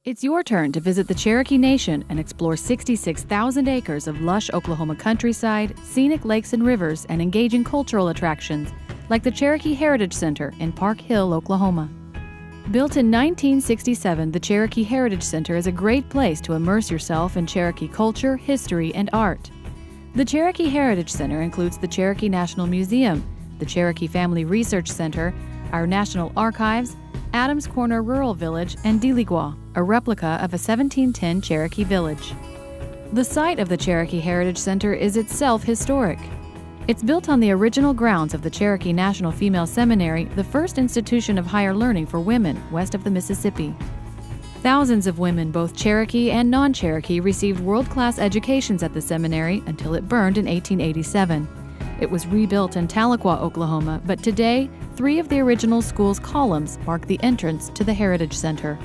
It's your turn to visit the Cherokee Nation and explore 66,000 acres of lush Oklahoma countryside, scenic lakes and rivers, and engaging cultural attractions like the Cherokee Heritage Center in Park Hill, Oklahoma. Built in 1967, the Cherokee Heritage Center is a great place to immerse yourself in Cherokee culture, history, and art. The Cherokee Heritage Center includes the Cherokee National Museum, the Cherokee Family Research Center, our National Archives, Adams Corner Rural Village, and Diligwa, a replica of a 1710 Cherokee Village. The site of the Cherokee Heritage Center is itself historic. It's built on the original grounds of the Cherokee National Female Seminary, the first institution of higher learning for women west of the Mississippi. Thousands of women, both Cherokee and non-Cherokee, received world-class educations at the seminary until it burned in 1887. It was rebuilt in Tahlequah, Oklahoma, but today, 3 of the original school's columns mark the entrance to the Heritage Center.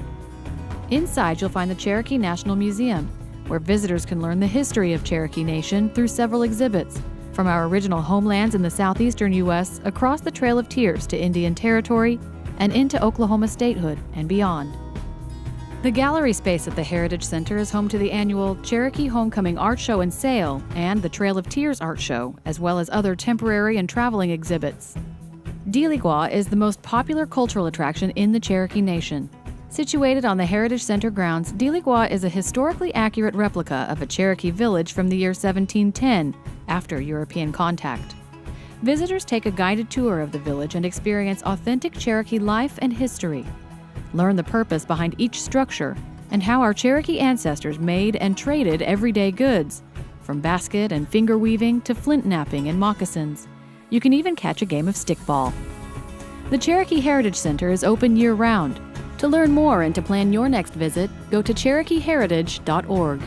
Inside, you'll find the Cherokee National Museum, where visitors can learn the history of Cherokee Nation through several exhibits, from our original homelands in the southeastern U.S. across the Trail of Tears to Indian Territory and into Oklahoma statehood and beyond. The gallery space at the Heritage Center is home to the annual Cherokee Homecoming Art Show and Sale and the Trail of Tears Art Show, as well as other temporary and traveling exhibits. Diligwa is the most popular cultural attraction in the Cherokee Nation. Situated on the Heritage Center grounds, Diligwa is a historically accurate replica of a Cherokee village from the year 1710, after European contact. Visitors take a guided tour of the village and experience authentic Cherokee life and history. Learn the purpose behind each structure and how our Cherokee ancestors made and traded everyday goods, from basket and finger weaving to flint knapping and moccasins. You can even catch a game of stickball. The Cherokee Heritage Center is open year-round. To learn more and to plan your next visit, go to CherokeeHeritage.org.